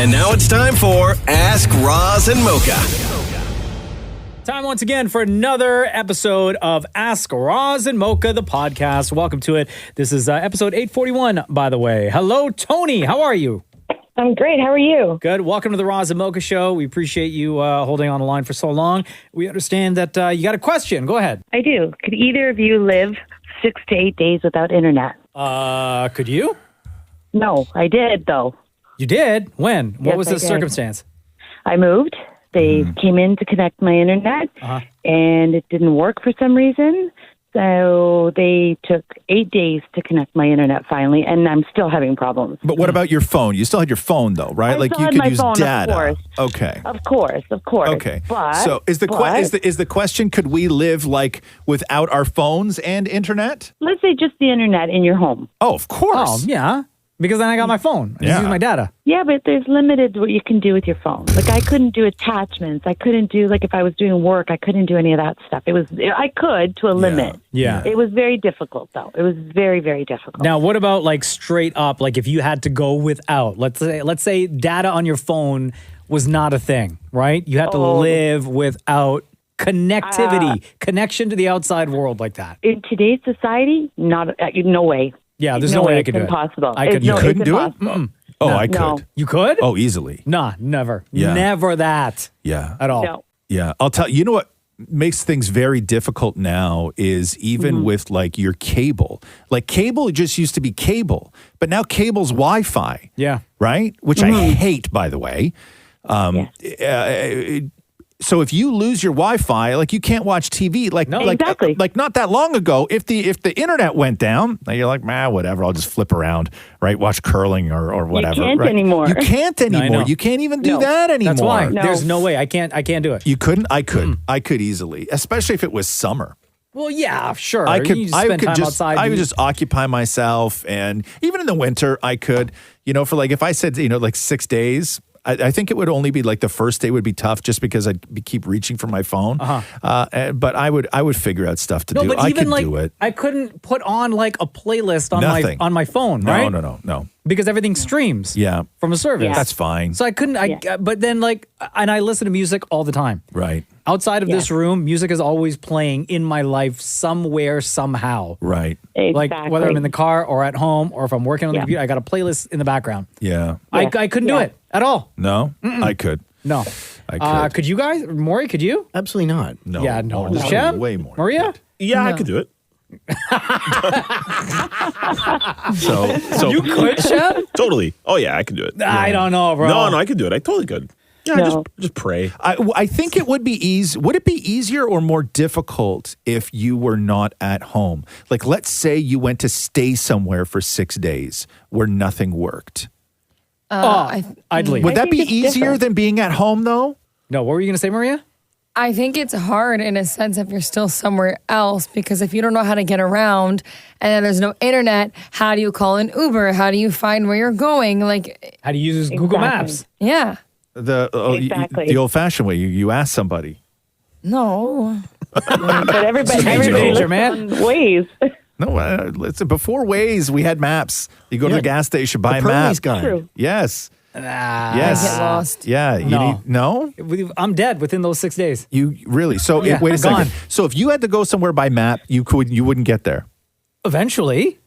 And now it's time for Ask Roz and Mocha. Time once again for another episode of Ask Roz and Mocha, the podcast. Welcome to it. This is episode 841, by the way. Hello, Tony. How are you? I'm great. How are you? Good. Welcome to the Roz and Mocha show. We appreciate you holding on the line for so long. We understand that you got a question. Go ahead. I do. Could either of you live 6 to 8 days without internet? Could you? No, I did, though. You did? When? What Yes, was I the did. circumstance? I moved. They came in to connect my internet, and it didn't work for some reason. So they took 8 days to connect my internet finally, and I'm still having problems. But what about your phone? You still had your phone, though, right? I Like still you had could my use phone, of data. course. Okay. Of course. Okay. But, so is the question, could we live like without our phones and internet? let's say just the internet in your home. Oh, of course. Oh, yeah. Because then I got my phone. I just use my data. Yeah, but there's limited what you can do with your phone. Like I couldn't do attachments. I couldn't do like if I was doing work, I couldn't do any of that stuff. I could to a limit. Yeah. It was very difficult though. It was very, very difficult. Now, what about like straight up, like if you had to go without, let's say data on your phone was not a thing, right? You had to live without connectivity, connection to the outside world like that. In today's society, no way. Yeah, there's No no way way, I could it's do impossible. it. I could. You No, couldn't it's do it? impossible. Oh, I No. could. You could? Oh, easily. Nah, never. Yeah. Never that Yeah. at all. No. Yeah. I'll tell you know what makes things very difficult now is even with like your cable. Like cable just used to be cable, but now cable's Wi-Fi. Yeah. Right? Which I hate, by the way. So if you lose your Wi-Fi, like you can't watch TV. Like, Exactly. like not that long ago, if the internet went down, you're like, whatever, I'll just flip around, right? Watch curling or whatever. can't right? anymore. You can't I anymore. know. You can't even do No. that anymore. That's why. No. There's no way. I can't do it. You couldn't? I could. I could easily, especially if it was summer. Well, yeah, sure. I could. You just I spend could time just. outside. I would just occupy myself, and even in the winter, I could. For like if I said like 6 days. I think it would only be like the first day would be tough just because I'd keep reaching for my phone. But I would figure out stuff to do. but I even could like do it. I couldn't put on like a playlist on Nothing. my phone, No, right? no. Because everything streams. Yeah. From a service. Yeah. That's fine. So I couldn't. But then and I listen to music all the time. Right. Outside of this room, music is always playing in my life somewhere, somehow. Right. Exactly. Like whether I'm in the car or at home or if I'm working on the computer, I got a playlist in the background. Yeah. I couldn't do it at all. No. I could. No. I could. Could you guys? Maury, could you? Absolutely not. No. Yeah, no. More. Shem? Way more. Maria? Yeah, I could do it. So You could, Shem? Totally. Oh yeah, I could do it. I don't know, bro. No, I could do it. I totally could. Yeah, No. just pray. I think it would be easy. Would it be easier or more difficult if you were not at home? Like, let's say you went to stay somewhere for 6 days where nothing worked. I'd leave. Would that be think it's easier different. than being at home, though? No, what were you going to say, Maria? I think it's hard in a sense if you're still somewhere else because if you don't know how to get around and then there's no internet, how do you call an Uber? How do you find where you're going? Like, How do you use Google Exactly. Maps? yeah. Exactly. The old-fashioned way. You ask somebody. No. But everybody Stranger danger, looks man. on ways. No, listen, before Waze, we had maps. You go to Yeah. the gas station, buy a Pearlie's map. guide. True. Yes. Nah. Yes. I get lost. Yeah. You No. need, no? I'm dead within those 6 days. You really? So Yeah, wait a second. gone. So if you had to go somewhere by map, you wouldn't get there. Eventually.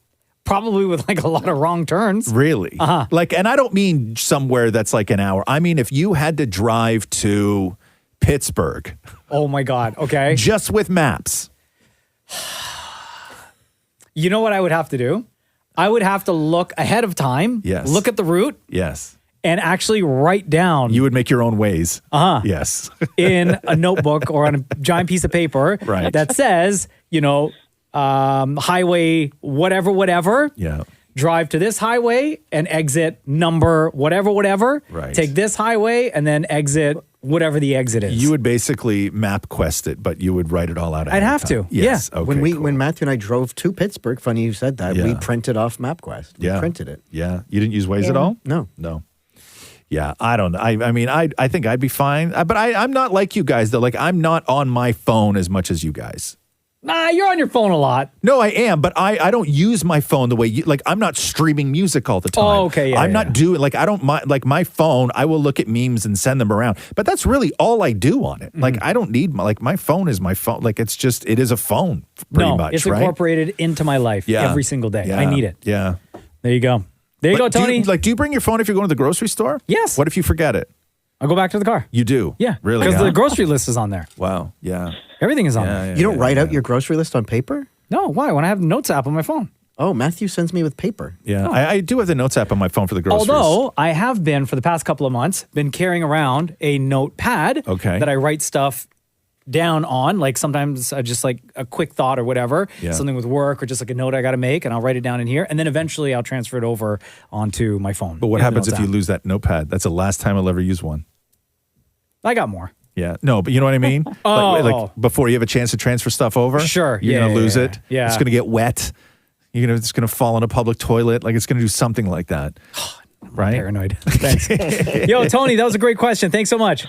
Probably with like a lot of wrong turns. Really? Like, and I don't mean somewhere that's like an hour. I mean, if you had to drive to Pittsburgh Oh my God. Okay. just with maps. You know what I would have to do? I would have to look ahead of time. Yes. Look at the route Yes. and actually write down You would make your own ways. Yes. in a notebook or on a giant piece of paper Right. that says, highway whatever. Yeah. Drive to this highway and exit number whatever. Right. Take this highway and then exit whatever the exit is. You would basically map quest it, but you would write it all out. ahead I'd of have time. to, Yes. yeah. Okay. Cool. When Matthew and I drove to Pittsburgh, funny you said that, we Yeah. printed off MapQuest. We Yeah. printed it. Yeah. You didn't use Waze at all? No. No. Yeah, I don't know. I mean, I think I'd be fine. But I'm not like you guys, though. Like, I'm not on my phone as much as you guys. Nah, you're on your phone a lot. No, I am, but I don't use my phone the way you, like, I'm not streaming music all the time. Oh, okay, yeah, I'm yeah. not doing, like, I don't mind, like, my phone, I will look at memes and send them around, but that's really all I do on it. Like, I don't need, my phone is my phone. Like, it's just, it is a phone, pretty much, it's right? incorporated into my life every single day. Yeah. I need it. Yeah. There you go. There you go, Tony. Do you bring your phone if you're going to the grocery store? Yes. What if you forget it? I'll go back to the car. You do? Yeah. Really? Because huh? the grocery list is on there. Wow. Yeah. Everything is on there. You don't write out your grocery list on paper? No, why? When I have the Notes app on my phone. Oh, Matthew sends me with paper. Yeah. I do have the Notes app on my phone for the groceries. Although I have been, for the past couple of months, been carrying around a notepad that I write stuff down on. Like sometimes just like a quick thought or whatever, something with work or just like a note I got to make, and I'll write it down in here. And then eventually I'll transfer it over onto my phone. But what happens if you lose that notepad? That's the last time I'll ever use one. I got more. Yeah. No, but you know what I mean? like before you have a chance to transfer stuff over. Sure. You're going to lose it. Yeah. It's going to get wet. It's going to fall in a public toilet. Like it's going to do something like that. Right? Paranoid. Thanks. Yo, Tony, that was a great question. Thanks so much.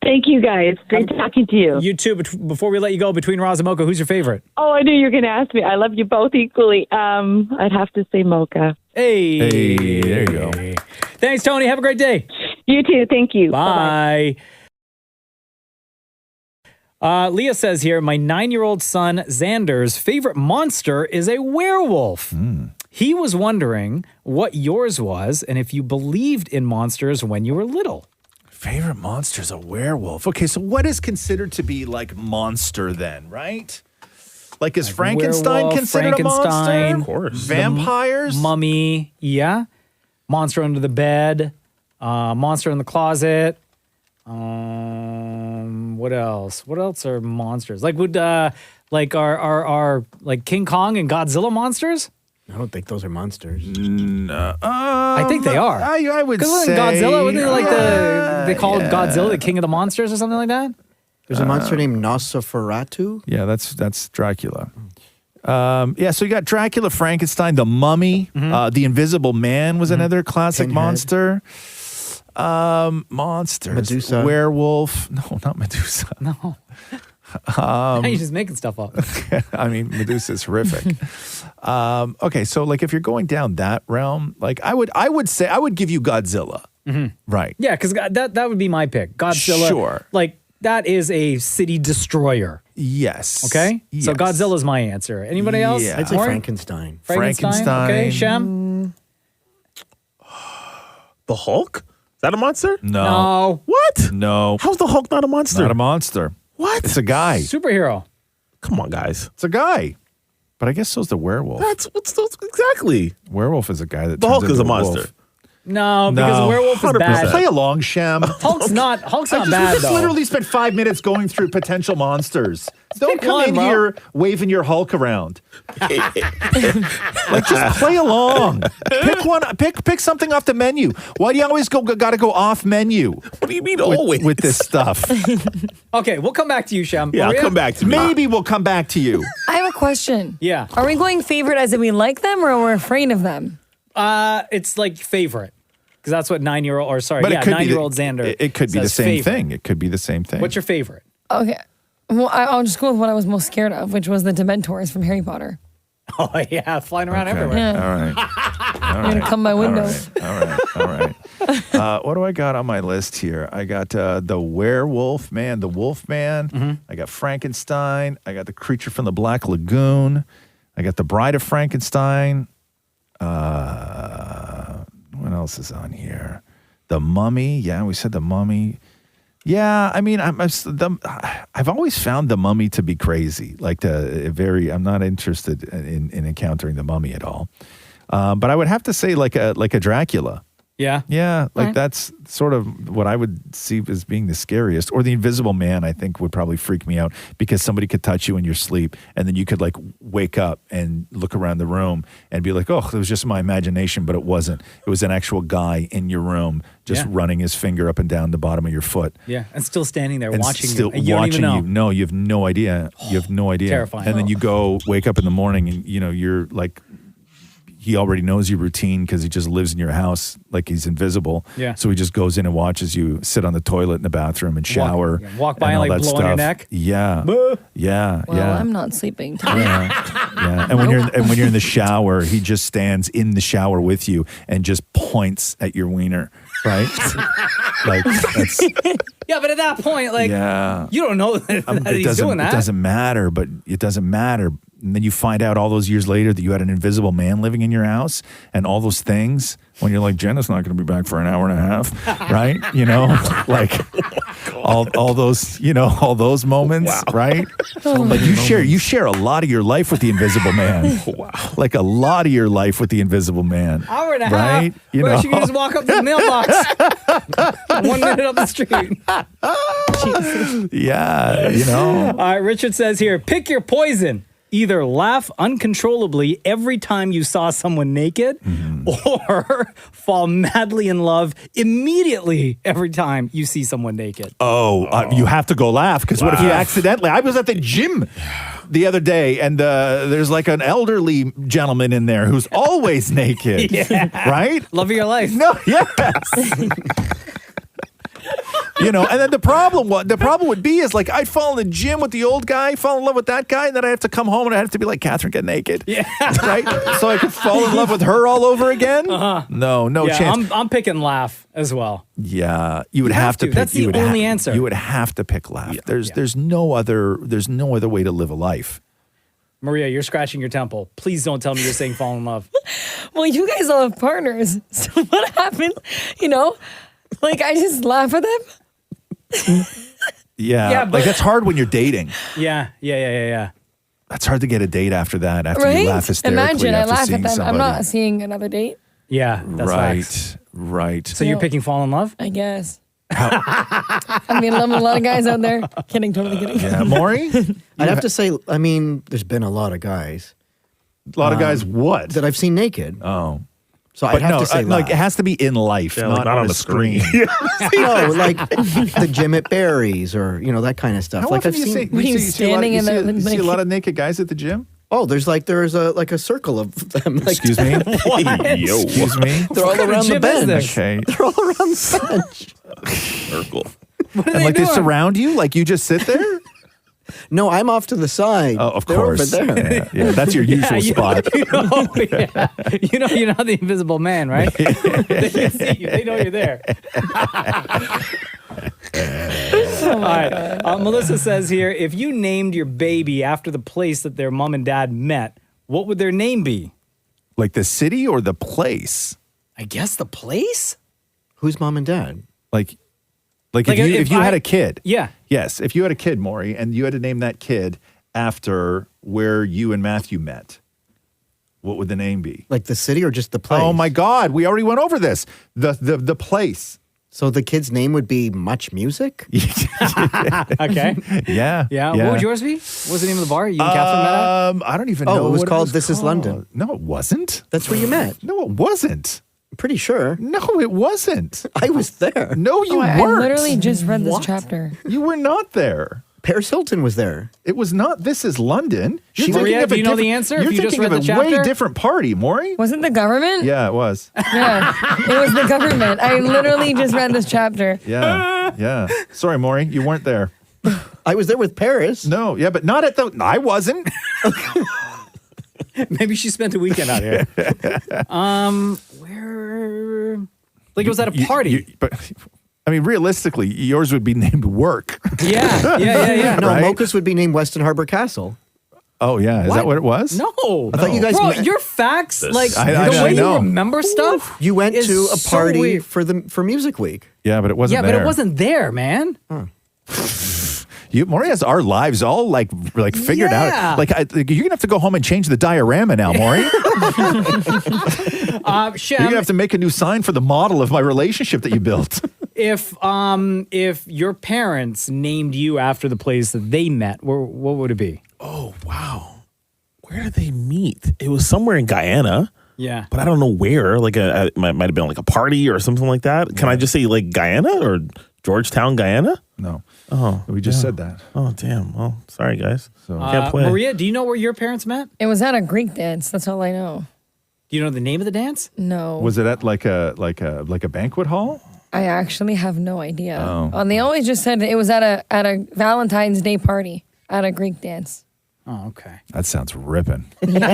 Thank you, guys. Great talking to you. You too. Before we let you go, between Roz and Mocha, who's your favorite? Oh, I knew you were going to ask me. I love you both equally. I'd have to say Mocha. Hey, there you go. Thanks, Tony. Have a great day. You too. Thank you. Bye. Leah says here, my 9-year-old son, Xander's favorite monster is a werewolf. He was wondering what yours was and if you believed in monsters when you were little. Favorite monster's a werewolf. Okay, so what is considered to be like monster then, right? Like is Frankenstein werewolf, considered a monster? Frankenstein, Of course. Vampires? Mummy, yeah. Monster under the bed. Monster in the closet. What else? What else are monsters? Like would like are like King Kong and Godzilla monsters? I don't think those are monsters. I think they are. I would say Godzilla. Wasn't it like they called Godzilla the king of the monsters or something like that? There's a monster named Nosferatu. Yeah, that's Dracula. Yeah, so you got Dracula, Frankenstein, the Mummy, the Invisible Man was another classic Pinhead. monster. Monsters. Medusa. Werewolf. No, not Medusa. No. You're just making stuff up. I mean, Medusa is horrific. Okay, so like if you're going down that realm, like I would say I would give you Godzilla. Right. Yeah, because that would be my pick. Godzilla. Sure. Like that is a city destroyer. Yes. Okay. So Yes. Godzilla's my answer. Anybody else? Yeah. I'd say More? Frankenstein. Frankenstein. Okay, Shem. The Hulk? Is that a monster? No. What? No. How's the Hulk not a monster? Not a monster. What? It's a guy. Superhero. Come on, guys. It's a guy. But I guess so's the werewolf. What's those exactly? Werewolf is a guy that The turns Hulk is into a monster. wolf. No, because No. werewolf is 100%. bad. Play along, Shem. Hulk's not We bad just though. literally spent 5 minutes going through potential monsters. Don't Pick come one, in bro. here waving your Hulk around. Like just play along. Pick one. Pick something off the menu. Why do you always got to go off menu What do you mean always? with this stuff? Okay, we'll come back to you, Shem. Yeah, I'll Maria? come back to me. Maybe we'll come back to you. I have a question. Yeah. Are we going favorite as in we like them or we're afraid of them? It's like favorite. Because that's what 9-year-old, or sorry, But yeah, it could be 9-year-old Xander. It could be the says same favorite. thing. It could be the same thing. What's your favorite? Okay. Well, I'll just go with what I was most scared of, which was the Dementors from Harry Potter. Oh, yeah, flying around Okay. everywhere. Yeah. All right. They're going to come my window. All right. What do I got on my list here? I got the werewolf man, the wolf man. I got Frankenstein. I got the creature from the Black Lagoon. I got the Bride of Frankenstein. What else is on here? The Mummy. Yeah, we said the Mummy. Yeah, I mean, I've always found the Mummy to be crazy. Like I'm not interested in encountering the Mummy at all. But I would have to say like a Dracula. Yeah. Yeah, like that's sort of what I would see as being the scariest. Or the Invisible Man, I think, would probably freak me out because somebody could touch you in your sleep and then you could like wake up and look around the room and be like, oh, it was just my imagination, but it wasn't. It was an actual guy in your room just running his finger up and down the bottom of your foot. Yeah, and still standing there And watching still you. And you don't watching even know. you. No, you have no idea. You have no idea. Terrifying. And then you go wake up in the morning and, you're like, he already knows your routine because he just lives in your house like he's invisible. Yeah. So he just goes in and watches you sit on the toilet in the bathroom and shower. Walk by and all like that blow on your stuff. neck. Yeah. Yeah. Well, yeah. I'm not sleeping tonight. Yeah. And when you're in the shower, he just stands in the shower with you and just points at your wiener, right? Like that's Yeah, but at that point, like, you don't know that he's doing that. It doesn't matter, but it doesn't matter. And then you find out all those years later that you had an invisible man living in your house and all those things when you're like, Jenna's not going to be back for an hour and a half, right? You know, like all those, you know, all those moments, right? Like you share a lot of your life with the invisible man. Wow. Like a lot of your life with the invisible man. Hour and a right? half. You Where know? she can just walk up to the mailbox 1 minute up the street. Yeah, you know. All right, Richard says here, pick your poison. Either laugh uncontrollably every time you saw someone naked or fall madly in love immediately every time you see someone naked. You have to go laugh because what if you accidentally? I was at the gym the other day and there's like an elderly gentleman in there who's always naked, right? Love of your life. No, yes. You know, and then the problem would be is like I'd fall in the gym with the old guy, fall in love with that guy, and then I have to come home and I have to be like, Catherine, get naked. Yeah. Right? So I could fall in love with her all over again? No chance. I'm picking laugh as well. Yeah. You would have to pick. That's the only answer. You would have to pick laugh. There's no other way to live a life. Maria, you're scratching your temple. Please don't tell me you're saying fall in love. Well, you guys all have partners. So what happens? You know, like I just laugh at them. Yeah, but like that's hard when you're dating. Yeah. That's hard to get a date after that. After Right? you laugh hysterically. Imagine I after laugh seeing at them. somebody. I'm not seeing another date. Yeah, that's facts. Right. So you're picking fall in love? I guess. I mean, I'm a lot of guys out there. Kidding, totally kidding. Yeah, Maury? I'd have to say, I mean, there's been a lot of guys. A lot of guys what? That I've seen naked. Oh. So I'd have to say like it has to be in life, not on a screen. No, like the gym at Barry's or, you know, that kind of stuff. How like often I've do you seen. see, you see a lot of naked guys at the gym? Oh, there's a circle of them. Like, Excuse me? Yo. Excuse me? They're all around the bench. Okay. They're all around the bench. Circle. And like they surround you? Like you just sit there? No, I'm off to the side. Oh, of They're course. over there. Yeah, that's your usual spot. You know you're not the invisible man, right? They can see you. They know you're there. All right. Melissa says here, if you named your baby after the place that their mom and dad met, what would their name be? Like the city or the place? I guess the place? Who's mom and dad? Like if you had a kid. Yeah. Yes. If you had a kid, Maury, and you had to name that kid after where you and Matthew met, what would the name be? Like the city or just the place? Oh my God. We already went over this. The place. So the kid's name would be Much Music? Okay. Yeah. What would yours be? What was the name of the bar you and Catherine met at? I don't even know. Oh, it was what called This Is London. No, it wasn't. That's where you met. No, it wasn't. I'm pretty sure. No, it wasn't. I was there. No, you I weren't. literally just read this chapter. You were not there. Paris Hilton was there. It was not. This is London. Maria, do you know the answer? You're If you just thinking read of the a way chapter? different party, Maury. Was it the government? Yeah, it was. Yeah, it was the government. I literally just read this chapter. Yeah. Sorry, Maury, you weren't there. I was there with Paris. No, yeah, but not at the. I wasn't. Maybe she spent a weekend out here. Where? Like it was at a party. But I mean, realistically, yours would be named Work. Yeah. No, Right? Mocha's would be named Weston Harbor Castle. Oh yeah, is that what it was? No. I thought you guys Bro, met- your facts, like I the way know. you remember stuff. You went is to a so party weird. for Music Week. Yeah, but it wasn't Yeah, there. but it wasn't there, man. Maury has our lives all like figured Yeah. out. Like you're gonna have to go home and change the diorama now, Maury. Shem, You're gonna have to make a new sign for the model of my relationship that you built. if your parents named you after the place that they met, what would it be? Oh, wow. Where did they meet? It was somewhere in Guyana. Yeah. But I don't know where. Like it might have been like a party or something like that. Can I just say like Guyana or Georgetown, Guyana? No. Oh, We just said that. Oh, damn. Well, sorry, guys. Can't play. Maria, do you know where your parents met? It was at a Greek dance. That's all I know. You know the name of the dance? No. Was it at like a banquet hall? I actually have no idea. Oh. And they always just said it was at a Valentine's Day party at a Greek dance. Oh, okay. That sounds ripping. Listen,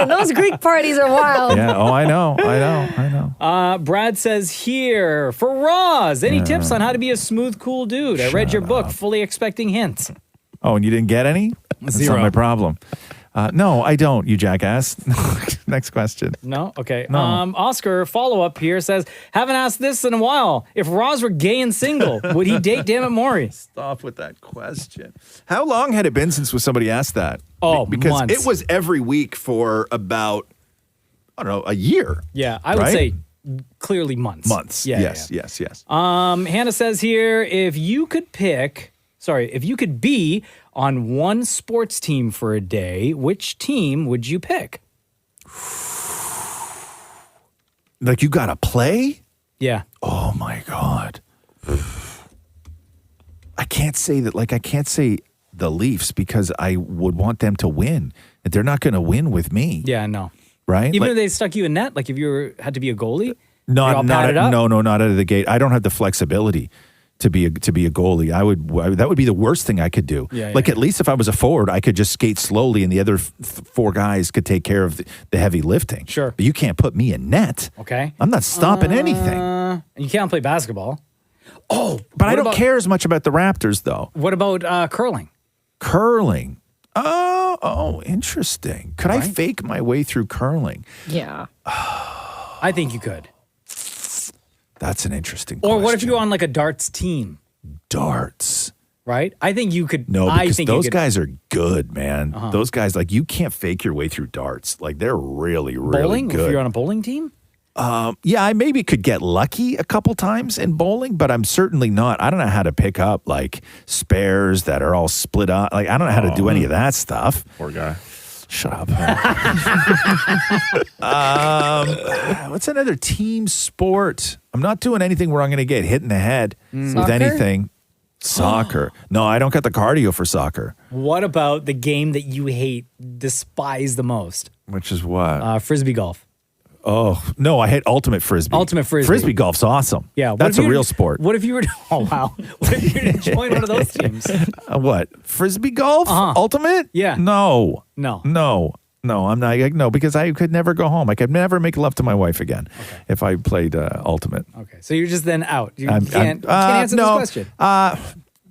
those Greek parties are wild. Yeah. Oh, I know. Brad says here for Roz, any tips on how to be a smooth, cool dude? I read your book, fully expecting hints. Oh, and you didn't get any? That's Zero. not my problem. No, I don't, you jackass. Next question. No? Okay. No. Oscar, follow-up here, says, haven't asked this in a while. If Roz were gay and single, would he date Dammit Maury? Stop with that question. How long had it been since somebody asked that? Oh, because months. it was every week for about, I don't know, a year. Yeah, I would Right? say clearly months. Months. Yeah, Yes. Hannah says here, if you could be on one sports team for a day, which team would you pick? Like you got to play? Yeah. Oh my God. I can't say that, I can't say the Leafs because I would want them to win. They're not going to win with me. Yeah, no. Right? Even if they stuck you in net, like if you had to be a goalie? Not you're all padded up? No, not out of the gate. I don't have the flexibility to be a goalie. That would be the worst thing I could do. Yeah, at least if I was a forward, I could just skate slowly, and the other four guys could take care of the heavy lifting. Sure, but you can't put me in net. Okay, I'm not stopping anything. And you can't play basketball. Oh, but I don't care as much about the Raptors, though. What about curling? Curling. Oh, interesting. Could I fake my way through curling? Yeah. I think you could. That's an interesting Or question. what if you were on like a darts team? Darts. Right? I think you could. No, I because think those guys are good, man. Uh-huh. Those guys, you can't fake your way through darts. They're really, really bowling? good. If you're on a bowling team? Yeah, I maybe could get lucky a couple times in bowling, but I'm certainly not. I don't know how to pick up spares that are all split up. I don't know how to do any of that stuff. Poor guy. Shut up. What's another team sport? I'm not doing anything where I'm going to get hit in the head with Soccer? anything. Soccer. No, I don't got the cardio for soccer. What about the game that you hate, despise the most? Which is what? Frisbee golf. Oh, no, I hate ultimate frisbee. Ultimate frisbee. Frisbee golf's awesome. Yeah. what That's if a you real were- sport. What if you were to, oh, wow. What if you were to join one of those teams? What? Frisbee golf? Uh-huh. Ultimate? Yeah. No. No. I'm not. No, because I could never go home. I could never make love to my wife again if I played ultimate. Okay. So you're just then out. You I'm- can't I'm- answer no. this question.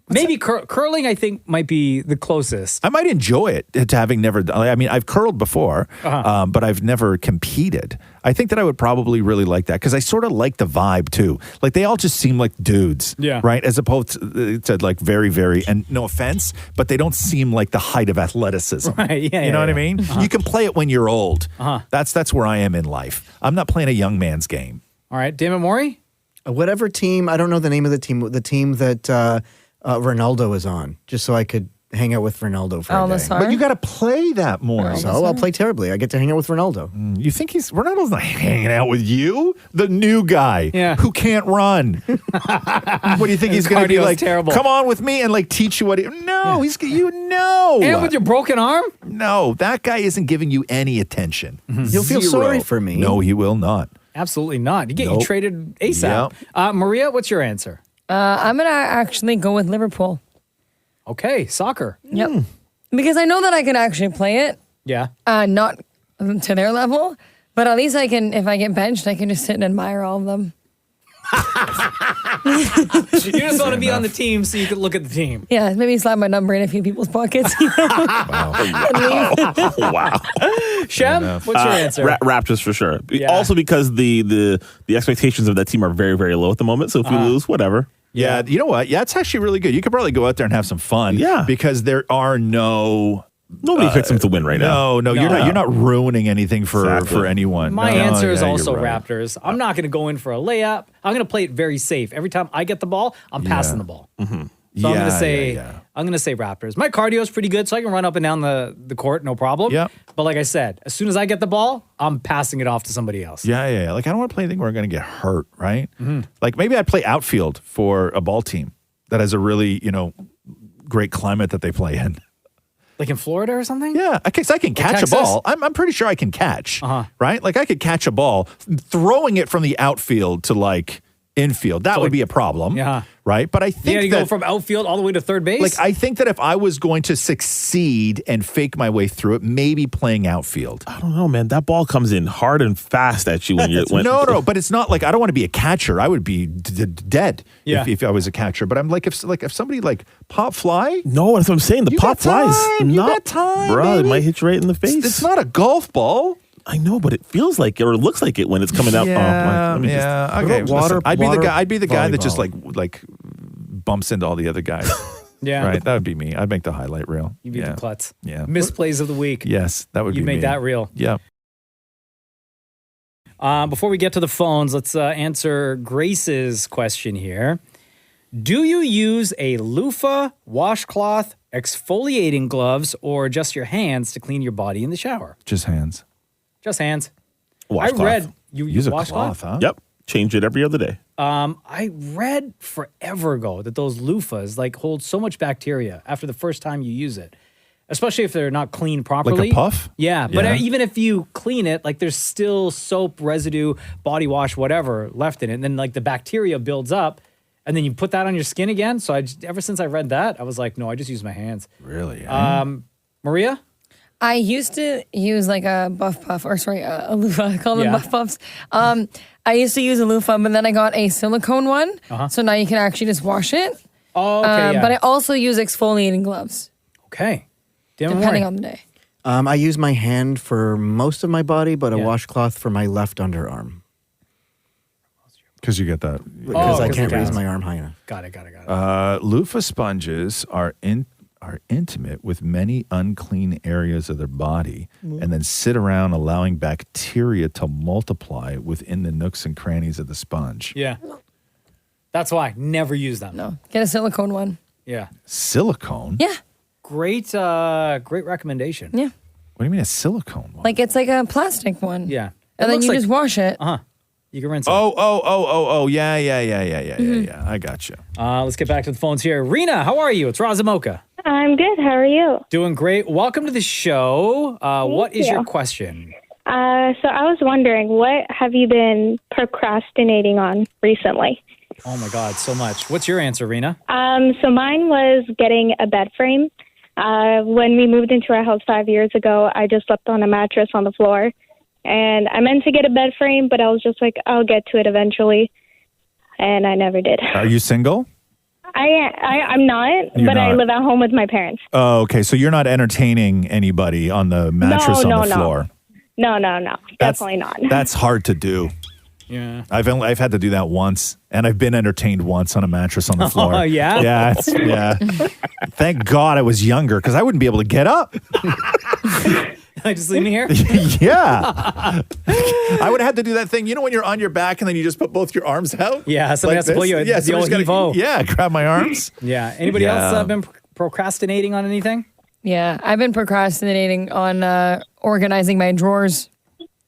Maybe curling, I think, might be the closest. I might enjoy it to having never. I mean, I've curled before, Uh-huh. but I've never competed. I think that I would probably really like that because I sort of like the vibe too. They all just seem like dudes, Yeah. right? As opposed to very, very, and no offense, but they don't seem like the height of athleticism. Right, yeah, you know yeah, what I yeah. mean? You can play it when you're old. Uh-huh. That's where I am in life. I'm not playing a young man's game. All right. Dammit Maury? Whatever team, I don't know the name of the team that Ronaldo is on, just so I could hang out with Ronaldo for a day. Al-Nassr? But you got to play that more. So I'll play terribly. I get to hang out with Ronaldo. You think Ronaldo's not hanging out with you? The new guy who can't run. What do you think he's going to be cardio's like? terrible. Come on with me and teach you what he... No, he's... No. And with your broken arm? No, that guy isn't giving you any attention. You'll feel Zero. sorry for me. No, he will not. Absolutely not. You get Nope. you traded ASAP. Maria, what's your answer? I'm going to actually go with Liverpool. Okay, soccer. Yep. Because I know that I can actually play it, Yeah. not to their level, but at least I can, if I get benched, I can just sit and admire all of them. You just want to be on the team so you can look at the team. Yeah, maybe slap my number in a few people's pockets. Wow. Shem, what's your answer? Raptors for sure. Yeah. Also because the expectations of that team are very, very low at the moment. So if we lose, whatever. Yeah, you know what? Yeah, it's actually really good. You could probably go out there and have some fun. Yeah. Because there are no... Nobody expects them to win right now. No, you're not ruining anything for anyone. My No, answer is yeah, also you're right. Raptors. I'm not going to go in for a layup. I'm going to play it very safe. Every time I get the ball, I'm passing the ball. Mm-hmm. So I'm going to Yeah, say yeah. I'm going to say Raptors. My cardio is pretty good, so I can run up and down the court, no problem. Yep. But like I said, as soon as I get the ball, I'm passing it off to somebody else. Yeah. I don't want to play anything where I'm going to get hurt, right? Maybe I'd play outfield for a ball team that has a really, great climate that they play in. Like in Florida or something? Yeah, I guess I can catch Texas? a ball. I'm pretty sure I can catch, right? Like I could catch a ball. Throwing it from the outfield to like infield, that would be a problem, right? But I think you go from outfield all the way to third base? Like I think that if I was going to succeed and fake my way through it, maybe playing outfield. I don't know, man. That ball comes in hard and fast at you when you're. No, but it's not like I don't want to be a catcher. I would be dead if I was a catcher. But I'm like if somebody like pop fly. No, that's what I'm saying. The pop flies. You got time, bro. baby. It might hit you right in the face. It's not a golf ball. I know, but it feels like it or it looks like it when it's coming out. Okay. Water. I'd be the guy that just volleyball. like bumps into all the other guys. Yeah. Right. That would be me. I'd make the highlight reel. You beat the klutz. Yeah. Misplays of the week. Yes, that would be You make me. that real. Yeah. Before we get to the phones, let's answer Grace's question here. Do you use a loofah, washcloth, exfoliating gloves, or just your hands to clean your body in the shower? Just hands. Just hands. Washcloth. I read you Use a washcloth? cloth, huh? Yep. Change it every other day. I read forever ago that those loofahs like hold so much bacteria after the first time you use it, especially if they're not cleaned properly. Like a puff? Yeah, but Yeah. even if you clean it, like there's still soap residue, body wash, whatever left in it, and then like the bacteria builds up, and then you put that on your skin again. So ever since I read that, I was like, no, I just use my hands. Really? Maria? I used to use like a buff puff, or sorry, a loofah. I call them Yeah. buff puffs. I used to use a loofah, but then I got a silicone one. So now you can actually just wash it. Oh, okay, yeah. But I also use exfoliating gloves, Okay. depending on the day. I use my hand for most of my body, but a washcloth for my left underarm Because you get that. because I 'cause can't it raise counts. my arm high enough. Got it. Loofah sponges are intimate with many unclean areas of their body and then sit around allowing bacteria to multiply within the nooks and crannies of the sponge. Yeah. That's why. Never use them. No, get a silicone one. Yeah. Silicone? Yeah, Great recommendation. yeah. What do you mean a silicone one? Like it's like a plastic one. Yeah. And then you just wash it. You can rinse it. Oh, yeah. I got you. Let's get back to the phones here. Rena, how are you? It's Roz Mocha. I'm good. How are you? Doing great. Welcome to the show. What is your you. question? So I was wondering, what have you been procrastinating on recently? Oh my God, so much. What's your answer, Rena? So mine was getting a bed frame. When we moved into our house 5 years ago, I just slept on a mattress on the floor. And I meant to get a bed frame, but I was just like, I'll get to it eventually. And I never did. Are you single? I'm not, You're but I not. live at home with my parents. Oh, okay. So you're not entertaining anybody on the mattress on the floor. No. Definitely not. That's hard to do. Yeah. I've had to do that once, and I've been entertained once on a mattress on the floor. Oh, yeah? Yeah. Thank God I was younger because I wouldn't be able to get up. Just leave me here? Yeah. I would have had to do that thing. You know when you're on your back and then you just put both your arms out? Yeah, somebody has to pull you. Yeah, the old somebody's gotta- heave-o. Yeah, grab my arms. Yeah. Anybody else been procrastinating on anything? Yeah, I've been procrastinating on organizing my drawers.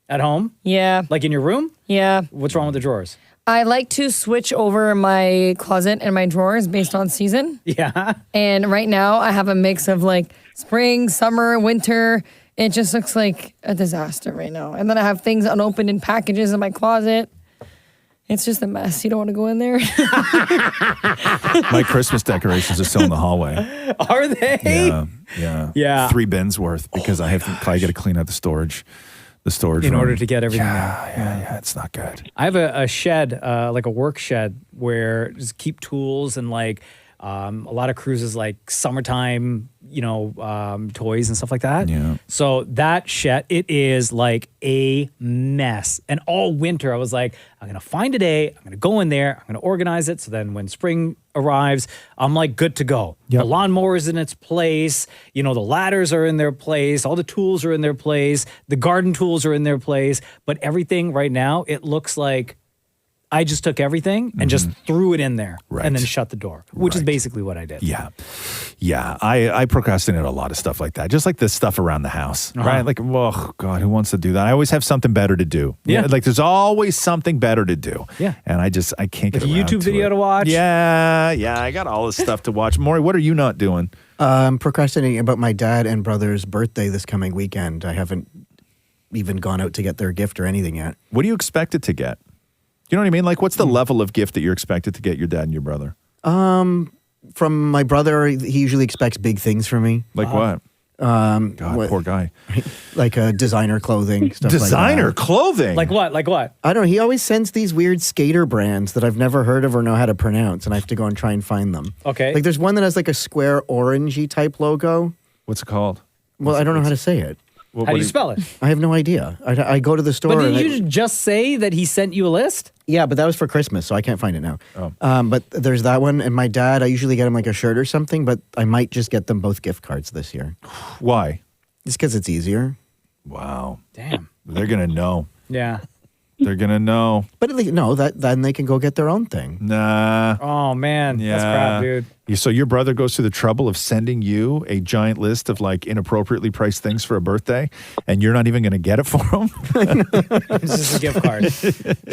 At home? Yeah, Like in your room? yeah. What's wrong with the drawers? I like to switch over my closet and my drawers based on season. Yeah. And right now I have a mix of like spring, summer, winter. It just looks like a disaster right now. And then I have things unopened in packages in my closet. It's just a mess. You don't want to go in there. My Christmas decorations are still in the hallway. Are they? Yeah. 3 bins worth because I got to clean out the storage. In In order to get everything there. Yeah, it's not good. I have a shed, like a work shed, where just keep tools and like a lot of cruises, like summertime, toys and stuff like that. Yeah. So that shed, it is like a mess. And all winter, I was like, I'm gonna find a day, I'm gonna go in there, I'm gonna organize it. So then when spring arrives, I'm like good to go. Yep. The lawnmower is in its place. The ladders are in their place. All the tools are in their place. The garden tools are in their place. But everything right now, it looks like I just took everything and just threw it in there and then shut the door, which is basically what I did. Yeah. I procrastinate a lot of stuff like that. Just like the stuff around the house, right? Like, oh God, who wants to do that? I always have something better to do. Yeah. Like there's always something better to do. Yeah. And I can't get Like a around YouTube video it. to watch. Yeah. I got all this stuff to watch. Maury, what are you not doing? I'm procrastinating about my dad and brother's birthday this coming weekend. I haven't even gone out to get their gift or anything yet. What do you expect it to get? You know what I mean? Like, what's the level of gift that you're expected to get your dad and your brother? From my brother, he usually expects big things from me. Like what? God, poor guy. Like designer clothing, stuff Designer like that. clothing? Like what? Like what? I don't know. He always sends these weird skater brands that I've never heard of or know how to pronounce, and I have to go and try and find them. Okay. Like there's one that has like a square orangey type logo. What's it called? Well, I don't know how to say it. How do you spell it? I have no idea. I go to the store. But and did you just say that he sent you a list? Yeah, but that was for Christmas, so I can't find it now. Oh. But there's that one, and my dad, I usually get him like a shirt or something, but I might just get them both gift cards this year. Why? Just because it's easier. Wow. Damn. They're going to know. Yeah. They're going to know. But at least, no, then they can go get their own thing. Nah. Oh, man. Yeah. That's crap, dude. So your brother goes through the trouble of sending you a giant list of like inappropriately priced things for a birthday, and you're not even going to get it for him? This is a gift card.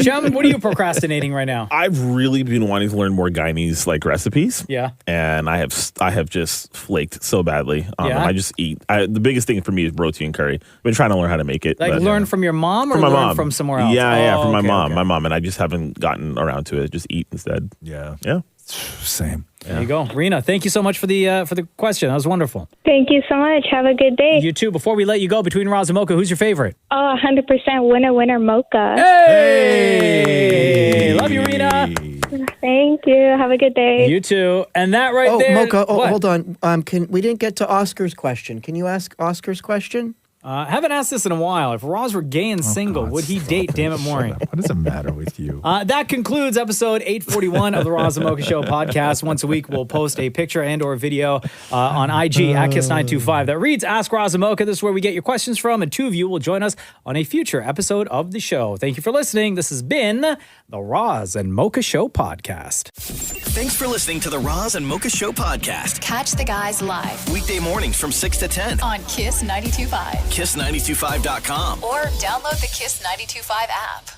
Shem, what are you procrastinating right now? I've really been wanting to learn more Guyanese like recipes. Yeah. And I have just flaked so badly. Yeah? I just eat. The biggest thing for me is roti and curry. I've been trying to learn how to make it. Like but, learn from your mom or from my learn mom. from somewhere else? Yeah, from my okay, mom. okay. My mom, and I just haven't gotten around to it. Just eat instead. Yeah. Yeah. Same. There you go. Rena, thank you so much for the question. That was wonderful. Thank you so much. Have a good day. You too. Before we let you go, between Roz and Mocha, who's your favorite? Oh, 100% winner, Mocha. Hey! Love you, Rena. Thank you. Have a good day. You too. And that right Oh, there. Mocha, What? hold on. We didn't get to Oscar's question. Can you ask Oscar's question? I haven't asked this in a while. If Roz were gay and single, would he date Damn It Maureen? What does it matter with you? That concludes episode 841 of the Roz and Mocha Show podcast. Once a week, we'll post a picture and or video on IG at Kiss925 that reads Ask Roz and Mocha. This is where we get your questions from, and two of you will join us on a future episode of the show. Thank you for listening. This has been the Roz and Mocha Show podcast. Thanks for listening to the Roz and Mocha Show podcast. Catch the guys live Weekday mornings from 6 to 10. on Kiss 92.5 Kiss925.com. or download the Kiss 92.5 app.